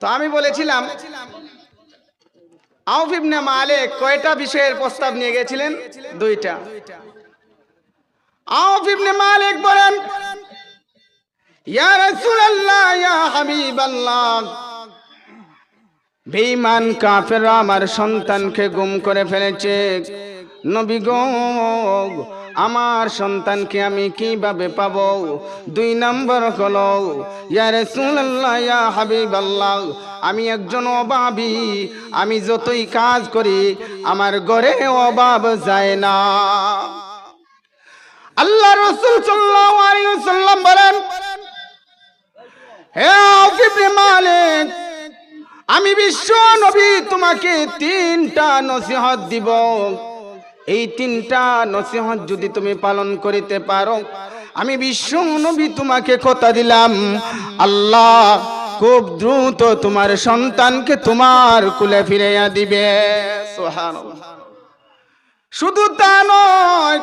তো আমি বলেছিলাম আউফ ইবনে মালিক কয়টা বিষয়ের প্রস্তাব নিয়ে গেছিলেন? দুইটা। আউফ ইবনে মালিক বলেন, ইয়া রাসূলুল্লাহ, ইয়া হাবিবাল্লাহ, বেঈমান কাফেররা আমার সন্তানকে গুম করে ফেলেছে। নবী গো, আমার সন্তানকে আমি কিভাবে পাবো? দুই নম্বর হলো, ইয়া রাসূলুল্লাহ, ইয়া হাবিবাল্লাহ, আমি একজন অভাবী, আমি যতই কাজ করি আমার ঘরে অভাব যায় না। আল্লাহ রাসূল সাল্লাল্লাহু আলাইহি ওয়াসাল্লাম বলেন, হে আউফ ইবনে মালিক, আমি বিশ্ব নবী তোমাকে তিনটা নসিহত দিব। এই তিনটা নসিহত যদি তুমি পালন করিতে পারো, আমি বিশ্ব নবী তোমাকে কথা দিলাম, আল্লাহ খুব দ্রুত তোমার সন্তানকে তোমার কুলে ফিরাইয়া দিবে। সুবহানাল্লাহ। শুধু তা নয়,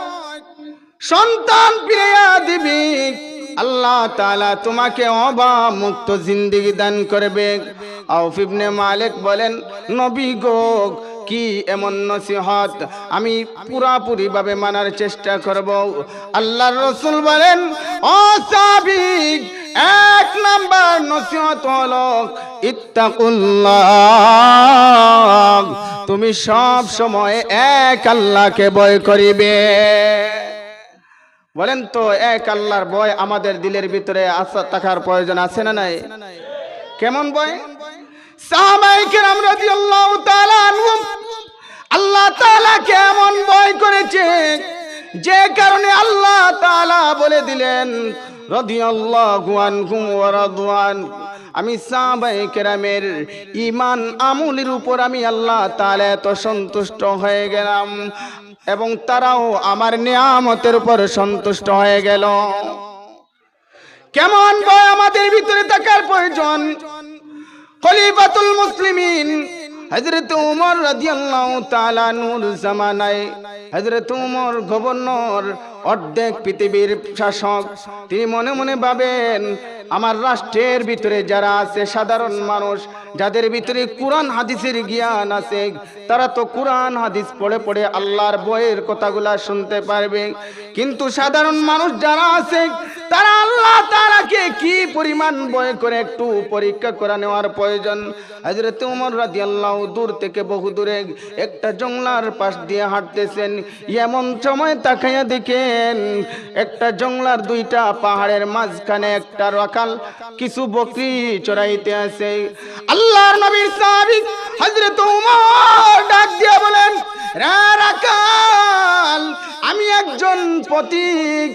সন্তান ফিরাইয়া দিবি, আল্লাহ তাআলা তোমাকে অভাব মুক্ত জিন্দেগি দান করবে। আউফ ইবনে মালিক বলেন, নবী গো, কি এমন নসিহত? আমি পুরাপুরি ভাবে মানার চেষ্টা করব। আল্লাহর রাসূল বলেন, ও সাহাবী, এক নাম্বার নসিহত হলো ইত্তাকুল্লাহ, তুমি সব সময় এক আল্লাহকে ভয় করিবে। বলেন তো, এক আল্লাহর ভয় আমাদের দিলের ভিতরে থাকার প্রয়োজন আছে না নাই? কেমন ভয়? সাহাবায়ে কেরাম রাদিয়াল্লাহু তাআলা আনহুম আল্লাহ তাআলা কেমন ভয় করেছে, যে কারণে আল্লাহ তাআলা বলে দিলেন, রাদিয়াল্লাহু আনহুম ওয়া রাদওয়ান। আমি সাহাবায়ে কেরামের ঈমান আমলের উপর আমি আল্লাহ তাআলা এত সন্তুষ্ট হয়ে গেলাম এবং তারাও আমার নিয়ামতের উপর সন্তুষ্ট হয়ে গেল। কেমন ভয় আমাদের ভিতরে থাকার প্রয়োজন? খলিফাতুল মুসলিমিন হযরত ওমর রাদিয়াল্লাহু তাআলা নূর জামানায় হযরত ওমর গভর্নর, অর্ধেক পৃথিবীর শাসক। তিনি মনে মনে ভাবেন, আমার রাষ্ট্রের ভিতরে যারা আছে সাধারণ মানুষ, যাদের ভিতরে কোরআন হাদিসের জ্ঞান আছে, তারা তো কোরআন হাদিস পড়ে পড়ে আল্লাহর ভয়ের কথাগুলা শুনতে পারবে, কিন্তু সাধারণ মানুষ যারা আছে তারা আল্লাহ তাআলাকে কি পরিমাণ ভয় করে একটু পরীক্ষা করা নেওয়ার প্রয়োজন। হযরত ওমর রাদিয়াল্লাহু দূর থেকে বহু দূরে একটা জঙ্গলার পাশ দিয়ে হাঁটতেছেন। এমন সময় তাকাইয়া দেখেন, একটা জঙ্গলার দুইটা পাহাড়ের মাঝখানে একটা রাখাল কিছু বকরি চড়াইতে আছে। আল্লাহর নবীর সাহাবী হযরত ওমর ডাক দিয়ে বলেন, রে রাখাল, আমি একজন পথিক,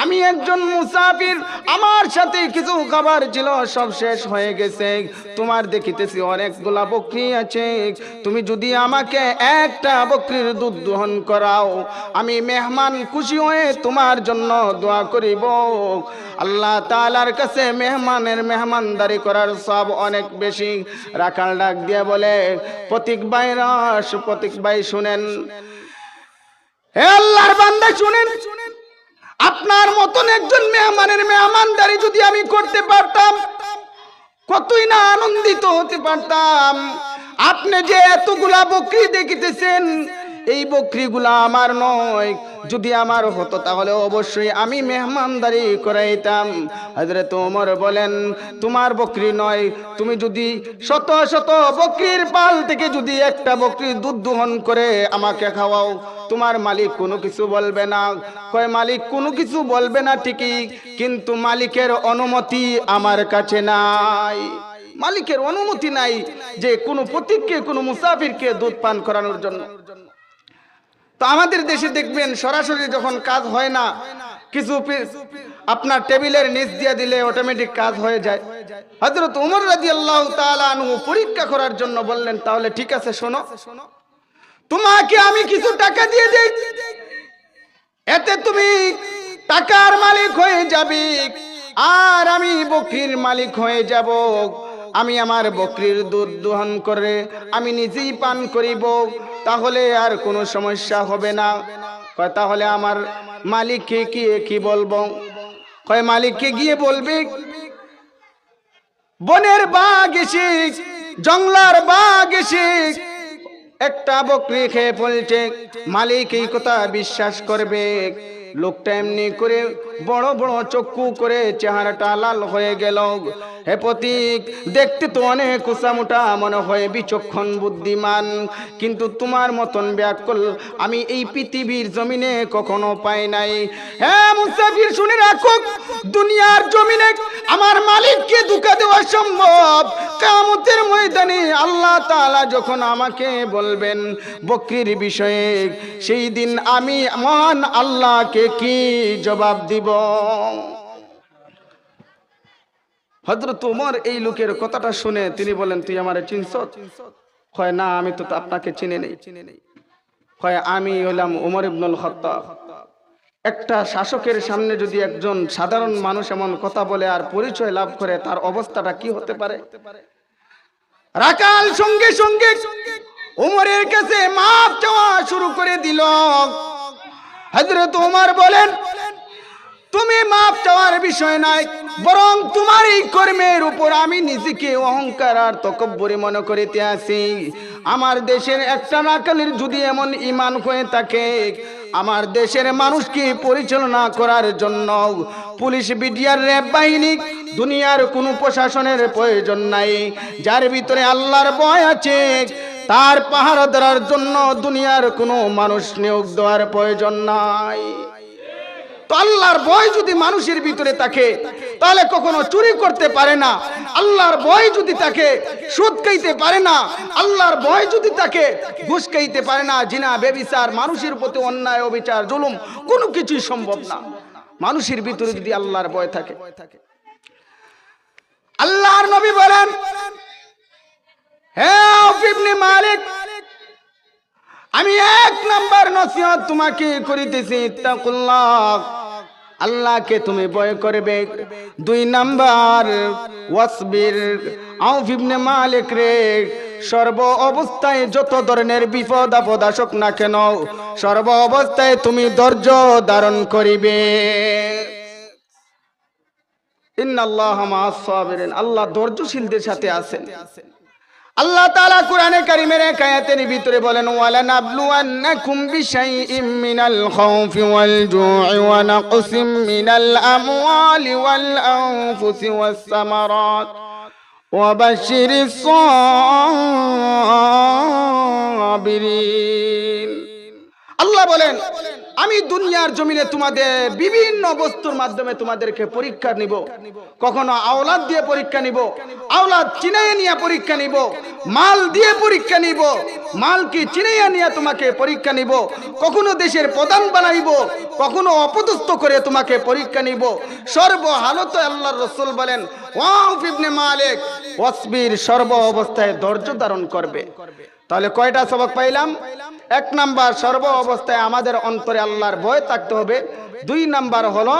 আমি একজন মুসাফির, আমার সাথে কিছু খাবার ছিল, সব শেষ হয়ে গেছে। তোমার দেখিতেছি অনেকগুলা বকরি আছে, তুমি যদি আমাকে একটা বকরির দুধ দহন করাও, আমি মেহমান খুশি হয়ে তোমার জন্য দোয়া করিব। আল্লাহ তাআলার কাছে মেহমানের মেহমানদারি করার সওয়াব অনেক বেশি। রাখাল ডাক দিয়ে বলে, পথিক ভাইরা, পথিক ভাই শুনেন, হে আল্লাহর বান্দা শুনেন, আপনার মতন একজন মেহমানের মেহমানদারি যদি আমি করতে পারতাম, কতই না আনন্দিত হতে পারতাম। আপনি যে এতগুলা বকরি দেখিতেছেন, এই বকরিগুলা আমার নয়, যদি আমার হতো তাহলে অবশ্যই আমি মেহমানদারি করাইতাম। হযরত ওমর বলেন, তোমার বকরি নয়, তুমি যদি শত শত বকরির পাল থেকে যদি একটা বকরির দুধ দহন করে আমাকে খাওয়াও, তোমার মালিক কোনো কিছু বলবে না। কয়, মালিক কোনো কিছু বলবে না ঠিকই, কিন্তু মালিকের অনুমতি আমার কাছে নাই। মালিকের অনুমতি নাই যে কোনো পথিককে, কোনো মুসাফিরকে দুধ পান করানোর জন্য। তো আমাদের দেশে দেখবেন, সরাসরি যখন কাজ হয় না, কিছু আপনার টেবিলের নিচ দিয়ে দিলে অটোমেটিক কাজ হয়ে যায়। হযরত ওমর রাদিয়াল্লাহু তাআলা আনহু পরীক্ষা করার জন্য বললেন, তাহলে ঠিক আছে, শোনো, তোমাকে আমি কিছু টাকা দিয়ে দেই, এতে তুমি টাকার মালিক হয়ে যাবে, আর আমি বকরির মালিক হয়ে যাব। আমি আমার বকরির দুধ দহন করে আমি নিজেই পান করিব, তাহলে আর কোনো সমস্যা হবে না। কয়, তাহলে আমার মালিককে কি বলবো? কয়, মালিককে গিয়ে বলবি বনের বাঘ এসে, জঙ্গলার বাঘ এসে একটা বকরি খেয়ে ফেলছে, মালিক এই কথা বিশ্বাস করবে? লোকটা এমনি করে বড় বড় চক্ষু করে চেহারাটা লাল হয়ে গেল। হে পথিক, দেখতে তো অনেক উঁচামোটা মনে হয়, বিচক্ষণ বুদ্ধিমান, কিন্তু তোমার মতন ব্যাকল আমি এই পৃথিবীর জমিনে কখনো পাই নাই। হ্যাঁ মুসাফির, শুনে রাখো, দুনিয়ার জমিনে আমার মালিককে ধোঁকা দেওয়া সম্ভব, কিয়ামতের ময়দানে আল্লাহ তাআলা যখন আমাকে বলবেন বকরির বিষয়ে, সেই দিন আমি মহান আল্লাহকে কি জবাব দিব? হযরত ওমর এই লোকের কথাটা শুনে তিনি বলেন, তুই আমারে চিনছ? কয়, না, আমি তো আপনাকে চিনি নেই। কয়, আমি হলাম ওমর ইবনুল খাত্তাব। একটা শাসকের সামনে যদি একজন সাধারণ মানুষ এমন কথা বলে আর পরিচয় লাভ করে, তার অবস্থাটা কি হতে পারে? রাকাল সঙ্গে সঙ্গে ওমরের কাছে মাপ চাওয়া শুরু করে দিল। হযরত ওমর বলেন, তুমি মাপ চাওয়ার বিষয় নাই, বরং তোমার এই কর্মের উপর আমি নিজেকে অহংকার আর তকব্বুরি মনে করিতে আছি। আমার দেশের একটা রাকালের যদি এমন ঈমান হয়ে থাকে, আমার দেশের মানুষকে পরিচালনা করার জন্য পুলিশ, বিডিআর, র্যাব বাহিনী, দুনিয়ার কোনো প্রশাসনের প্রয়োজন নাই। যার ভিতরে আল্লাহর ভয় আছে, তার পাহারা দেওয়ার জন্য দুনিয়ার কোনো মানুষ নিয়োগ দেওয়ার প্রয়োজন নাই। তো আল্লাহর ভয় যদি মানুষের ভিতরে থাকে, তাহলে কখনো চুরি করতে পারে না। আল্লাহর ভয় যদি থাকে, সুদ খাইতে পারে না। আল্লাহর ভয় যদি থাকে, ঘুষ খাইতে পারে না। জিনা, ব্যভিচার, মানুষের প্রতি অন্যায়, অবিচার, জুলুম, কোনো কিছুই সম্ভব না মানুষের ভিতরে যদি আল্লাহর ভয় থাকে। আল্লাহর নবী বলেন, হে আউফ ইবনে মালিক, আমি এক নাম্বার নসিহত তোমাকে করিতেছি, ইত্তাকুল্লাহ, আল্লাহকে তুমি ভয় করবে। দুই নাম্বার, ওয়াসবির। আউফ ইবনে মালিক রে, সর্ব অবস্থায় যত ধরনের বিপদ আপদ আসুক না কেন, সর্ব অবস্থায় তুমি ধৈর্য ধারণ করিবে। ইন্নাল্লাহা মাআস সাবিরিন, আল্লাহ ধৈর্যশীলদের সাথে আছেন। আল্লাহ তাআলা কোরআনে কারীমের এক আয়াতের ভিতরে বলেন, ওয়ালা নাবলুওয়ান্নাকুম বিশাইইম মিনাল খাউফি ওয়াল জু'i ওয়া নাকসিম মিনাল আমওয়ালি ওয়াল আনফুসি ওয়াস সামারাত ওয়া বাশশিরিস সাবিরিন। আল্লাহ বলেন, আমি দুনিয়ার জমিনে তোমাদের বিভিন্ন বস্তুর মাধ্যমে তোমাদেরকে পরীক্ষা নিব। কখনো আওলাদ দিয়ে পরীক্ষা নিব, আওলাদ চিনাইয়া নিয়ে পরীক্ষা নিব, মাল দিয়ে পরীক্ষা নিব, মালকে চিনাইয়া নিয়ে তোমাকে পরীক্ষা নিব, কখনো দেশের প্রধান বানাইব, কখনো অপদস্থ করে তোমাকে পরীক্ষা নিব। সর্ব হালতে আল্লাহর রাসূল বলেন, ওয়াফ ইবনে মালিক, ওয়াসবির, সর্ব অবস্থায় ধৈর্য ধারণ করবে। তাহলে কয়টা সবক পাইলাম? এক নাম্বার, সর্ব অবস্থায় আমাদের অন্তরে আল্লাহর ভয় থাকতে হবে। দুই নাম্বার হলো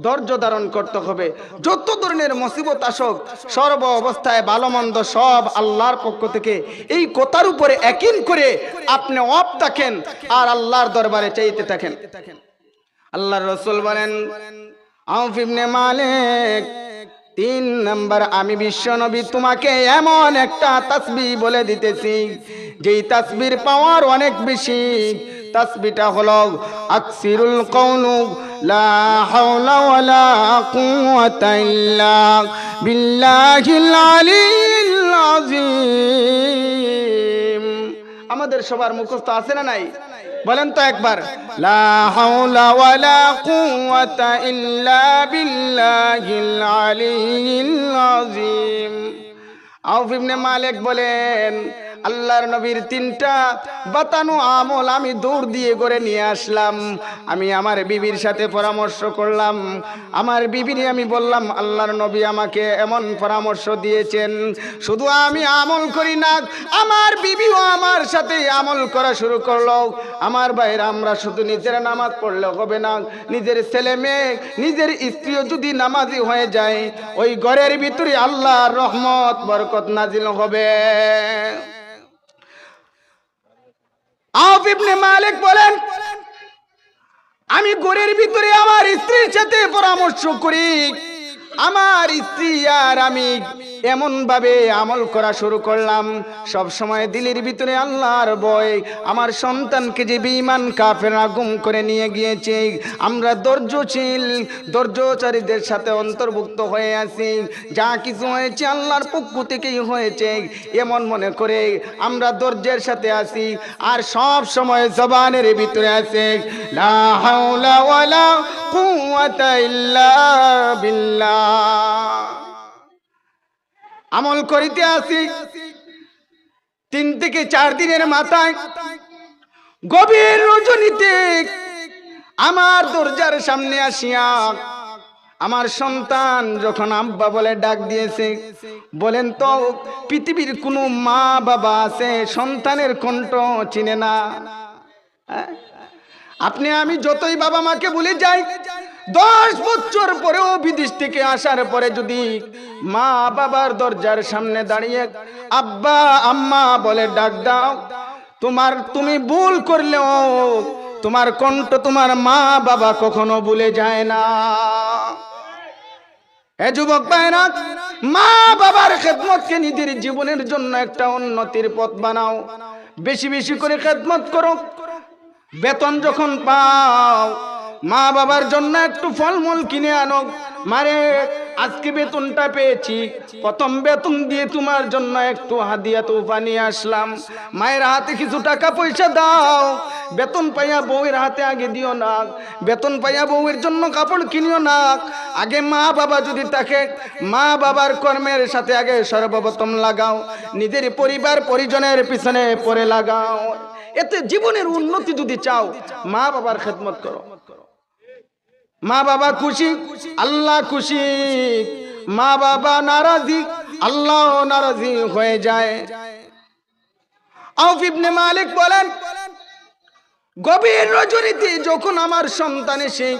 ধৈর্য ধারণ করতে হবে। যত ধরনের মুসিবত আসুক, সর্ব অবস্থায় ভালো মন্দ সব আল্লাহর পক্ষ থেকে, এই কথার উপরে ইয়াকিন করে আপনি অফ থাকেন আর আল্লাহর দরবারে চাইতে থাকেন। আল্লাহর রাসূল বলেন, আউফ ইবনে মালিক, তিন নাম্বার, আমি বিশ্বনবী তোমাকে এমন একটা তাসবিহ বলে দিতেছি, যেই তাসবির পাওয়ার অনেক বেশি। তাসবিহটা হলো আকসিরুল কওলু লা হাওলা ওয়ালা কুওয়াতা ইল্লা বিল্লাহিল আলিয়্যিল আযীম। আমাদের সবার মুখস্থ আছে না নাই? বলেন তো একবার, লা হাওলা ওয়ালা কুওয়াতা ইল্লা বিল্লাহিল আলিয়্যিল আযীম। আউফ ইবনে মালিক বলেন, আল্লাহর নবীর তিনটা বাতানো আমল আমি দৌড় দিয়ে করে নিয়ে আসলাম। আমি আমার বিবির সাথে পরামর্শ করলাম। আমার বিবিরে আমি বললাম, আল্লাহর নবী আমাকে এমন পরামর্শ দিয়েছেন, শুধু আমি আমল করি না, আমার বিবিও আমার সাথে আমল করা শুরু করলো। আমার ভাইরা, আমরা শুধু নিজের নামাজ পড়লে হবে না, নিজের ছেলে মেয়ে, নিজের স্ত্রীও যদি নামাজি হয়ে যায়, ওই ঘরের ভিতরে আল্লাহর রহমত বরকত নাজিল হবে। আউফ ইবনে মালিক বলেন, আমি ঘরের ভিতরে আমার স্ত্রীর সাথে পরামর্শ করি। আমার স্ত্রী আর আমি এমন ভাবে আমল করা শুরু করলাম, সব সময় দিলের ভিতরে আল্লাহর ভয়। আমার সন্তানকে যে বেঈমান কাফেররা গুম করে নিয়ে গিয়েছে, আমরা ধৈর্যশীলদের সাথে অন্তর্ভুক্ত হয়ে আছি। যা কিছু হয়েছে আল্লাহর পক্ষ থেকেই হয়েছে এমন মনে করে আমরা ধৈর্যের সাথে আছি। আর সব সময় জবানের ভিতরে আছে লা হাওলা ওয়ালা কুওয়াতা ইল্লা বিল্লাহ। আমল করিতে আসি 3 থেকে 4 দিনের মাথায় গভীর রজনীতে আমার দরজার সামনে আসিয়া আমার সন্তান যখন আব্বা বলে ডাক দিয়েছে, বলেন তো পৃথিবীর কোনো মা বাবা আছে সন্তানের কণ্ঠ চিনে না? আপনি আমি যতই বাবা মাকে ভুলে যাই, 10 বছর পরেও বিদেশ থেকে আসার পরে যদি মা বাবার দরজার সামনে দাঁড়িয়ে আব্বা আম্মা বলে ডাক দাও, তুমি ভুল করলেও তোমার কণ্ঠ তোমার মা বাবা কখনো ভুলে যায় না। এ যুবক ভাইরা, মা বাবার খেদমতকে নিজের জীবনের জন্য একটা উন্নতির পথ বানাও। বেশি বেশি করে খেদমত করো। বেতন যখন পাও মা বাবার জন্য একটু ফলমূল কিনে আনো। মারে আজকে বেতনটা পেয়েছি, প্রথম বেতন দিয়ে তোমার জন্য একটু হাদিয়া তোফা নিয়ে আসলাম। মায়ের হাতে কিছু টাকা পয়সা দাও। বেতন পাইয়া বউয়ের হাতে আগে দিও না, বেতন পাইয়া বউয়ের জন্য কাপড় কিনিও না। আগে মা বাবা যদি থাকে, মা বাবার কর্মের সাথে আগে সর্বপ্রথম লাগাও, নিজের পরিবার পরিজনের পিছনে পরে লাগাও। এতে জীবনের উন্নতি যদি চাও মা বাবার খেদমত করো। মা বাবা খুশি, আল্লাহ খুশি। মা বাবা নারাজি, আল্লাহ নারাজি হয়ে যায়। আউফ ইবনে মালিক বলেন, গভীর রজনীতে যখন আমার সন্তান এসে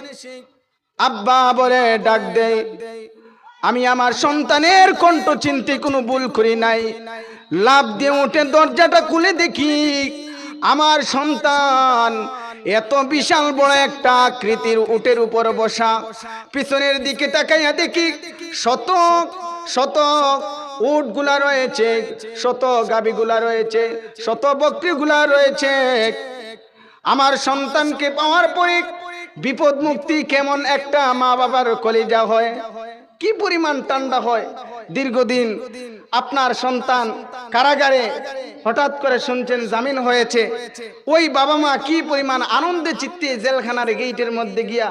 আব্বা বলে ডাক দেয়, আমি আমার সন্তানের কণ্ঠ চিনতে কোনো ভুল করি নাই। লাফ দিয়ে উঠে দরজাটা খুলে দেখি আমার সন্তান এত বিশাল বড় একটা আকৃতির উটের উপর বসা। পিছনের দিকে তাকাইয়া দেখি শত শত উটগুলা রয়েছে, শত গাভীগুলা রয়েছে, শত বকরিগুলা রয়েছে। আমার সন্তানকে পাওয়ার পরে বিপদ মুক্তি কেমন একটা মা বাবার কলিজা হয়, কি পরিমাণ ঠান্ডা হয়। দীর্ঘদিন আপনার সন্তান কারাগারে, হঠাৎ করে শুনছেন জামিন হয়েছে, ওই বাবা মা কি পরিমাণ আনন্দে চিত্তে জেলখানার গেটের মধ্যে গিয়া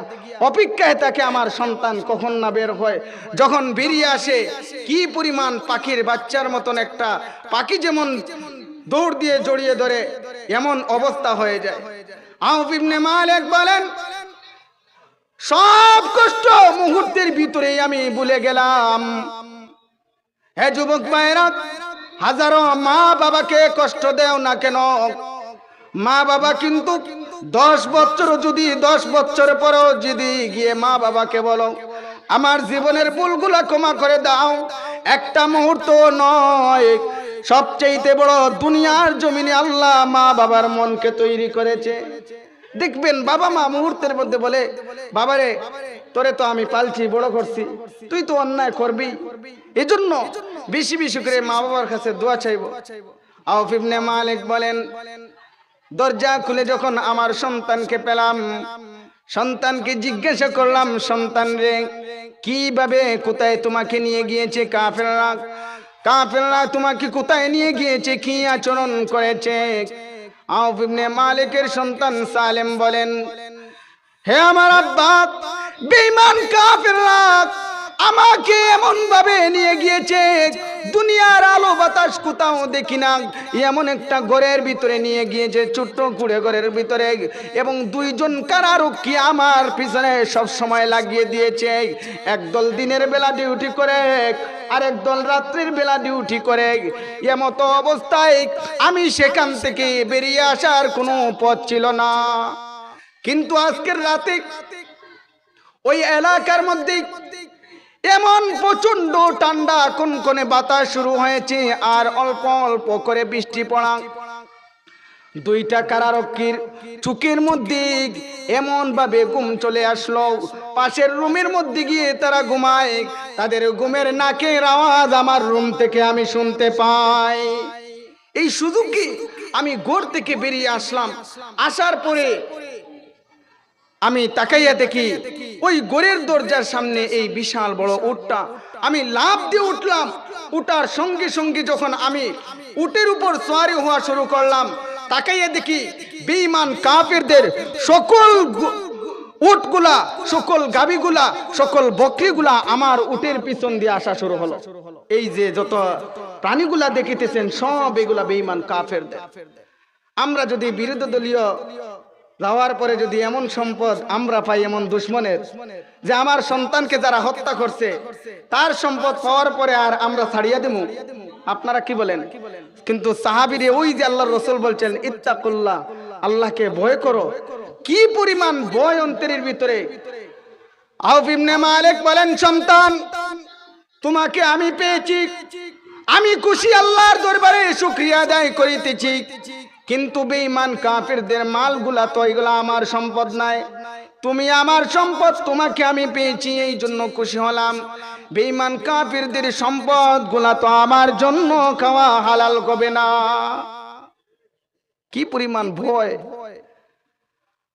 অপেক্ষায় থাকে আমার সন্তান কখন না বের হয়। যখন বেরিয়ে আসে কি পরিমাণ পাখির বাচ্চার মতন একটা পাখি যেমন দৌড় দিয়ে জড়িয়ে ধরে এমন অবস্থা হয়ে যায়। আউফ ইবনে মালিক বলেন, সব কষ্ট মুহূর্তের ভিতরেই আমি ভুলে গেলাম। হে যুবক ভাইরা, হাজারো মা বাবাকে কষ্ট দেও না কেন, মা বাবা কিন্তু 10 বছর যদি 10 বছর পরও যদি গিয়ে মা বাবাকে বলো আমার জীবনের ভুলগুলা ক্ষমা করে দাও, একটা মুহূর্ত নয়, সবচেয়ে বড় দুনিয়ার জমিনে আল্লাহ মা বাবার মনকে তৈরি করেছে। দেখবেন বাবা মা মুহূর্তের মধ্যে বলে, বাবারে তোরে তো আমি পালছি, বড় করছি, তুই তো অন্যায় করবি। এজন্য বেশি বেশি করে মা বাবার কাছে দোয়া চাইবো। আউফ ইবনে মালিক বলেন, দরজা খুলে যখন আমার সন্তানকে পেলাম, সন্তানকে জিজ্ঞাসা করলাম, সন্তান রে কিভাবে কোথায় তোমাকে নিয়ে গিয়েছে কাফেররা? কাফেররা তোমাকে কোথায় নিয়ে গিয়েছে, কি আচরণ করেছে? আউফ ইবনে মালিকের সন্তান সালেম বলেন, হে আমার আব্বা, বেঈমান কাফেররা আমাকে এমন ভাবে নিয়ে গিয়েছে, দুনিয়ার আলো বাতাস কোথাও দেখি না, এমন একটা ঘরের ভিতরে নিয়ে গিয়েছে, ছোট্ট কুড়ে ঘরের ভিতরে, এবং 2 জন কারারক্ষী আমার পিছনে সব সময় লাগিয়ে দিয়েছে। একদল দিনের বেলা ডিউটি করে, আরেক দল রাত্রির বেলা ডিউটি করে। এমত অবস্থায় আমি সেখান থেকে বেরিয়ে আসার কোনো পথ ছিল না। কিন্তু আজকের রাতে ওই এলাকার মধ্যে এমন প্রচন্ড ঠান্ডা কনকনে বাতাস শুরু হয়েছে, আর অল্প অল্প করে বৃষ্টি পড়া। দুইটা কারারক্ষীর চুকের মধ্যে এমন ভাবে ঘুম চলে আসলো, পাশের রুমের মধ্যে গিয়ে তারা ঘুমায়। তাদের ঘুমের নাকের আওয়াজ আমার রুম থেকে আমি শুনতে পাই। এই সুযোগে আমি ঘর থেকে বেরিয়ে আসলাম। আসার পরে আমি তাকাইয়া দেখি ওই ঘরের দরজার সামনে এই বিশাল বড় উটটা। আমি লাফ দিয়ে উঠলাম। উঠার সঙ্গে সঙ্গে যখন আমি উটের উপর সওয়ারি হওয়া শুরু করলাম, তাকাইয়া দেখি বেঈমান কাফেরদের সকল উটগুলা, সকল গাভীগুলা, সকল বকরিগুলা আমার উটের পিছন দিয়ে আসা শুরু হলো। এই যে যত প্রাণীগুলা দেখিতেছেন সব এগুলা বেঈমান কাফেরদের। আমরা যদি বিরোধী দলীয় যাওয়ার পরে যদি এমন সম্পদ আমরা পাই এমন দুশ্মনের, যে আমার সন্তানকে যারা হত্যা করছে তার সম্পদ পাওয়ার পরে আর আমরা ছাড়িয়ে দেব, আপনারা কি বলেন? কিন্তু সাহাবীরে ওই যে আল্লাহর রাসূল বলছেন ইত্তাকুল্লাহ, আল্লাহকে ভয় করো। কি পরিমাণ ভয় অন্তরের ভিতরে। আউফ ইবনে মালিক বলেন, সন্তান তোমাকে আমি পেয়েছি, আমি খুশি, আল্লাহর দরবারে শুকরিয়া আদায় করিতেছি, কিন্তু বেঈমান কাফেরদের মালগুলা তো এগুলা আমার সম্পদ নাই, তুমি আমার সম্পদ, তোমাকে আমি পেয়েছি এই জন্য খুশি হলাম। বেঈমান কাফেরদের সম্পদ গুলা তো আমার জন্য খাওয়া হালাল হবে না। কি পরিমাণ ভয়।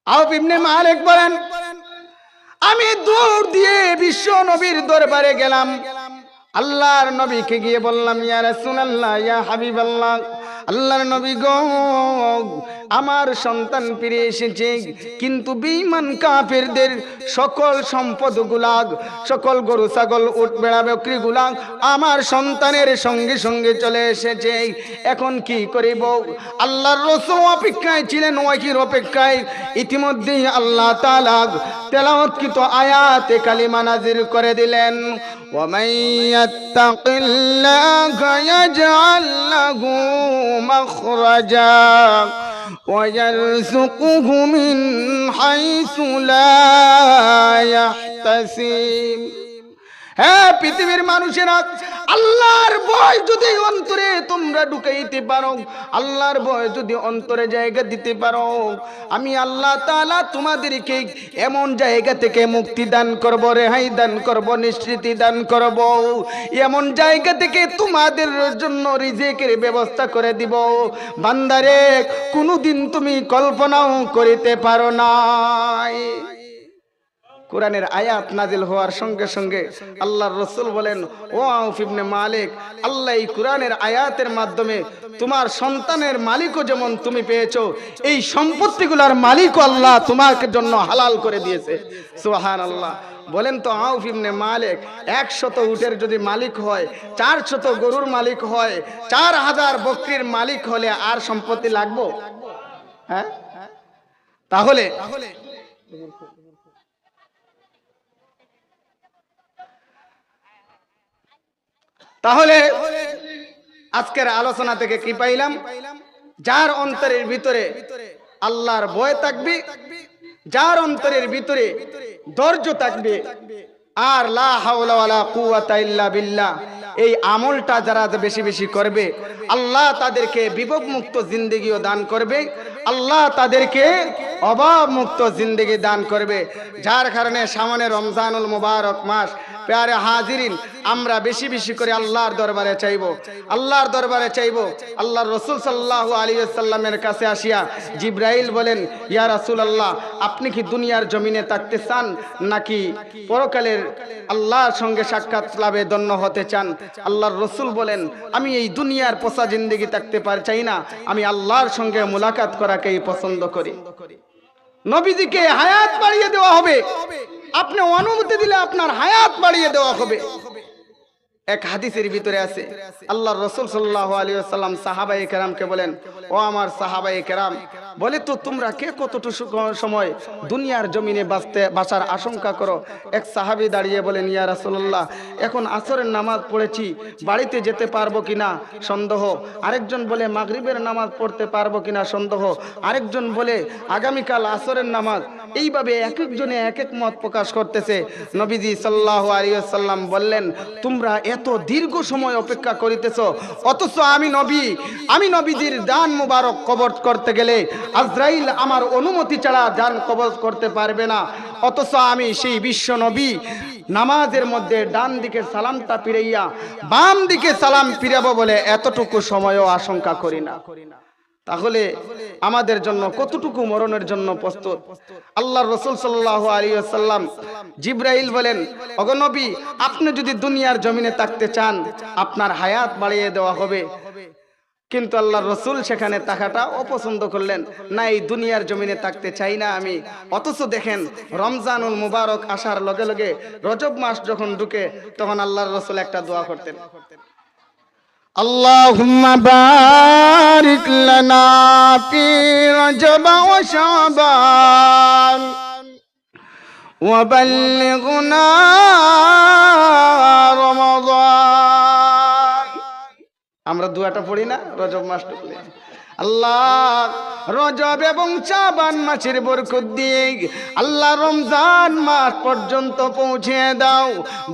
আউফ ইবনে মালিক বলেন, আমি দৌড় দিয়ে বিশ্ব নবীর দরবারে গেলাম। আল্লাহর নবীকে গিয়ে বললাম, ইয়া রাসূলুল্লাহ, ইয়া হাবিবাল্লাহ, আল্লাহর নবী গো, আমার সন্তান ফিরে এসেছে, কিন্তু বেঈমান কাফেরদের সকল সম্পদগুলা, সকল গরু ছাগল উট ভেড়া বকরিগুলা আমার সন্তানের সঙ্গে সঙ্গে চলে এসেছে, এখন কি করিব? আল্লাহর রাসূল অপেক্ষায় ছিলেন, ওয়াহির অপেক্ষায়। ইতিমধ্যেই আল্লাহ তাআলা তেলাওয়াতকৃত আয়াতে কালিমা নাযিল করে দিলেন, ওয়া মান ইয়াত্তাকিল্লাহা ইয়াজআল লাহু মাখরাজা ওয়া ইয়ারযুকুহু মিন হাইসু লা ইয়াহতাসিব। হ্যাঁ পৃথিবীর মানুষেরা, আল্লাহর ভয় যদি অন্তরে তোমরা ঢুকাইতে পারো, আল্লাহর ভয় যদি অন্তরে জায়গা দিতে পারো, আমি আল্লাহ তাআলা তোমাদেরকে এমন জায়গা থেকে মুক্তি দান করব, রেহাই দান করব, নিশ্চিতি দান করব, এমন জায়গা থেকে তোমাদের জন্য রিজিকের ব্যবস্থা করে দিব। বান্দারে, কোনোদিন তুমি কল্পনাও করিতে পারো নাই। কোরআনের আয়াত নাজিল হওয়ার সঙ্গে সঙ্গে আল্লাহর রাসূল বলেন, ও আউফ ইবনে মালিক, আল্লাহ এই কোরআনের আয়াতের মাধ্যমে তোমার সন্তানের মালিকও যেমন তুমি পেয়েছো, এই সম্পত্তিগুলোর মালিকও আল্লাহ তোমার জন্য হালাল করে দিয়েছে। সুবহানাল্লাহ। বলেন তো আউফ ইবনে মালিক 100 উটের যদি মালিক হয়, 400 গরুর মালিক হয়, 4000 বকরির মালিক হলে আর সম্পত্তি লাগবে? হ্যাঁ, তাহলে আজকের আলোচনা থেকে কি পাইলাম? যার অন্তরের ভিতরে আল্লাহর ভয় থাকবে, যার অন্তরের ভিতরে ধৈর্য থাকবে, আর লা হাওলা ওয়ালা কুওয়াতা ইল্লা বিল্লাহ, এই আমলটা যারা বেশি বেশি করবে, আল্লাহ তাদেরকে বিভব মুক্ত জিন্দেগিও দান করবে, আল্লাহ তাদেরকে অভাব মুক্ত জিন্দেগি দান করবে। যার কারণে সামনে রমজানুল মুবারক মাস, প্যারে হাজিরিন, আমরা বেশি বেশি করে আল্লাহর দরবারে চাইব, আল্লাহর দরবারে চাইব। আল্লাহর রাসূল সাল্লাল্লাহু আলাইহি ওয়াসাল্লামের কাছে আসিয়া জিবরাইল বলেন, ইয়া রাসূলুল্লাহ, আপনি কি দুনিয়ার জমিনে থাকতে চান নাকি পরকালের আল্লাহর সঙ্গে সাক্ষাৎ লাভে ধন্য হতে চান? আল্লাহর রাসূল বলেন, আমি এই দুনিয়ার পচা জিন্দেগি থাকতে চাই না, আমি আল্লাহর সঙ্গে মুলাকাত করাকেই পছন্দ করি। নবীজিকে হায়াত বাড়িয়ে দেওয়া হবে, আপনি অনুমতি দিলে আপনার হায়াত বাড়িয়ে দেওয়া হবে। এক হাদিসের ভিতরে আছে, আল্লাহর রাসূল সাল্লাল্লাহু আলাইহি ওয়াসাল্লাম সাহাবায়ে কেরামকে বলেন, ও আমার সাহাবায়ে কেরাম, বলে তো তোমরা কে কতটুকু সময় দুনিয়ার জমিনে বাঁচার আশঙ্কা করো? এক সাহাবী দাঁড়িয়ে বলেন, ইয়া রাসূলুল্লাহ, এখন আসরের নামাজ পড়েছি, বাড়িতে যেতে পারবো কিনা সন্দেহ। আরেকজন বলে মাগরিবের নামাজ পড়তে পারবো কিনা সন্দেহ। আরেকজন বলে আগামীকাল আসরের নামাজ। এইভাবে এক একজনে এক এক মত প্রকাশ করতেছে। নবীজি সাল্লাল্লাহু আলাইহি ওয়াসাল্লাম বললেন, তোমরা এত দীর্ঘ সময় অপেক্ষা করিতেছ, অথচ আমি নবীজির জান মুবারক কবজ করতে গেলে আজরাইল আমার অনুমতি ছাড়া জান কবজ করতে পারবে না। অথচ আমি সেই বিশ্ব নবী নামাজের মধ্যে ডান দিকে সালামটা ফিরাইয়া বাম দিকে সালাম ফিরাবো বলে এতটুকু সময়ও আশঙ্কা করি না। তাহলে আমাদের জন্য কতটুকু মরণের জন্য প্রস্তুত? আল্লাহর রাসূল সাল্লাল্লাহু আলাইহি ওয়াসাল্লাম জিবরাইল বলেন, ওগো নবী, আপনি যদি দুনিয়ার জমিনে থাকতে চান আপনার হায়াত বাড়িয়ে দেওয়া হবে। কিন্তু আল্লাহর রাসূল সেখানে থাকাটা অপছন্দ করলেন, না এই দুনিয়ার জমিনে থাকতে চাই না আমি। অথচ দেখেন রমজানুল মুবারক আসার লগে লগে রজব মাস যখন ঢুকে তখন আল্লাহর রাসূল একটা দোয়া করতেন, আল্লাহুম্মা বারিক লানা ফি রজব ওয়া শাবান ওয়া বাল্লিগনা রমাদান। আমরা দুয়াটা পড়ি না রজব মাস ঢুকলে? আল্লাহ রজব এবং শাবান মাসের বরকত দিয়ে আল্লাহ রমজান মাস পর্যন্ত পৌঁছে দাও।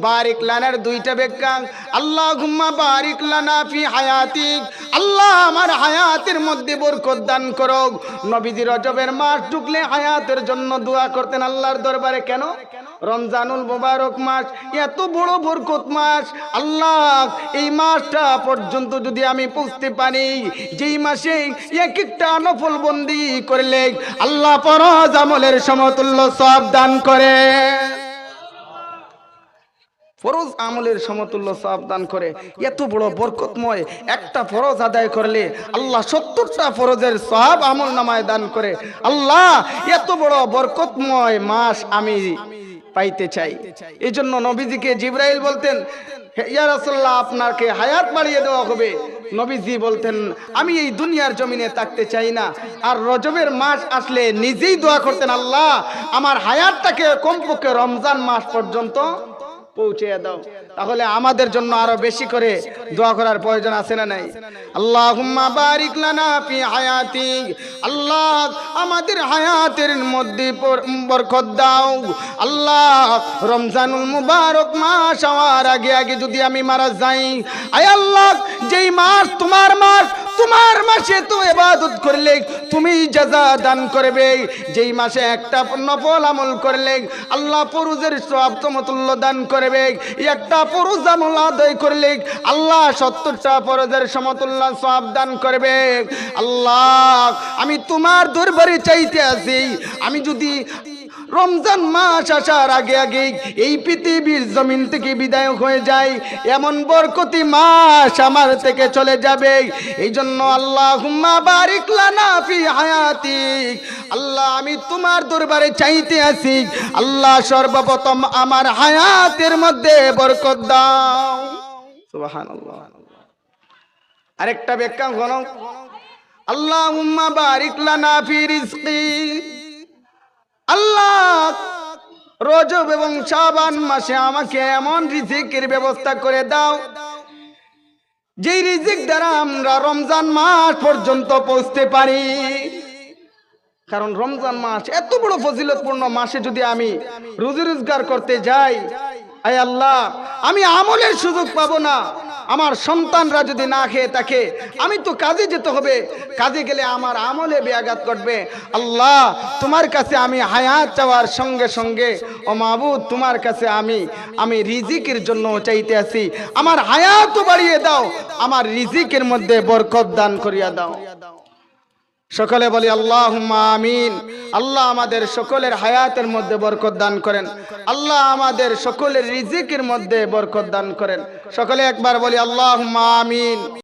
বারিক লানার দুইটা ব্যাখ্যা, আল্লাহুম্মা বারিক লানা ফি হায়াতিক, আল্লাহ আমার হায়াতের মধ্যে বরকত দান করো। নবীজি রজবের মাস ঢুকলে হায়াতের জন্য দোয়া করতেন আল্লাহর দরবারে। কেন? রমজানুল মুবারক মাস এত বড় বরকত মাস। আল্লাহ এই মাসটা পর্যন্ত যদি আমি পৌঁছতে পারি, যেই মাসে এক একটা নফল বন্দি করলে আল্লাহ ফরজ আমলের সমতুল্য সওয়াব দান করে, ফরজ আমলের সমতুল্য সওয়াব দান করে। এত বড় বরকতময় একটা ফরজ আদায় করলে আল্লাহ 70টা ফরজের সওয়াব আমল নামায় দান করে। আল্লাহ এত বড় বরকতময় মাস আমি পাইতে চাই। এই জন্য নবীজিকে জিবরাইল বলতেন, ইয়া রাসূলুল্লাহ, আপনাকে হায়াত বাড়িয়ে দেওয়া হবে। নবীজি বলতেন, আমি এই দুনিয়ার জমিনে থাকতে চাই না। আর রজবের মাস আসলে নিজেই দোয়া করতেন, আল্লাহ আমার হায়াতটাকে কমপক্ষে রমজান মাস পর্যন্ত পৌঁছে দাও। তাহলে আমাদের জন্য আরো বেশি করে দোয়া করার প্রয়োজন আছে না নাই? আল্লাহুম্মা বারিক লানা ফি হায়াতি, আল্লাহ আমাদের হায়াতের মধ্যে বরকত দাও। আল্লাহ রমজানুল মুবারক মাস হওয়ার আগে আগে যদি আমি মারা যাই, আয় আল্লাহ যেই মাস তোমার মাস, তোমার মাসে তো ইবাদত করলে তুমি জাযা দান করবে। যেই মাসে একটা নফল আমল করলে আল্লাহ ফরজের সওয়াব সমতুল্য দান করবে। একটা ফরজ আমল আদায় করলে আল্লাহ 70টা ফরজের সমতুল্য সওয়াব দান করবে। আল্লাহ আমি তোমার দরবারে চাইতে আছি, আমি যদি রমজান মাস আসার আগে আগে এই পৃথিবীর জমিন থেকে বিদায় হয়ে যায়, এমন বরকতি মাস আমার থেকে চলে যাবে। এই জন্য আল্লাহুম্মা বারিক লানা ফি হায়াতিক, আল্লাহ আমি তোমার দরবারে চাইতে আছি, আল্লাহ সর্বপ্রথম আমার হায়াতের মধ্যে বরকত দাও। সুবহানাল্লাহ। আরেকটা ব্যাখ্যা হলো, আল্লাহুম্মা বারিক লানা ফি রিজকি, আল্লাহ রজব এবং শাবান মাসে আমাকে এমন রিজিকের ব্যবস্থা করে দাও যেই রিজিক দ্বারা আমরা রমজান মাস পর্যন্ত পৌঁছতে পারি। কারণ রমজান মাস এত বড় ফজিলতপূর্ণ মাসে যদি আমি রুজি রোজগার করতে যাই, আয় আল্লাহ আমি আমলের সুযোগ পাবো না। আমার সন্তানরা যদি না খেয়ে থাকে, আমি তো কাজে যেতে হবে, কাজে গেলে আমার আমলে ব্যাঘাত ঘটবে। আল্লাহ তোমার কাছে আমি হায়াত চাওয়ার সঙ্গে সঙ্গে ও মাবুদ তোমার কাছে আমি রিজিকের জন্য চাইতে আছি, আমার হায়াতও বাড়িয়ে দাও, আমার রিজিকের মধ্যে বরকত দান করিয়া দাও। সকলে বলি আল্লাহুম্মা আমিন। আল্লাহ আমাদের সকলের হায়াতের মধ্যে বরকত দান করেন, আল্লাহ আমাদের সকলের রিজিকের মধ্যে বরকত দান করেন। সকলে একবার বলি আল্লাহুম্মা আমিন।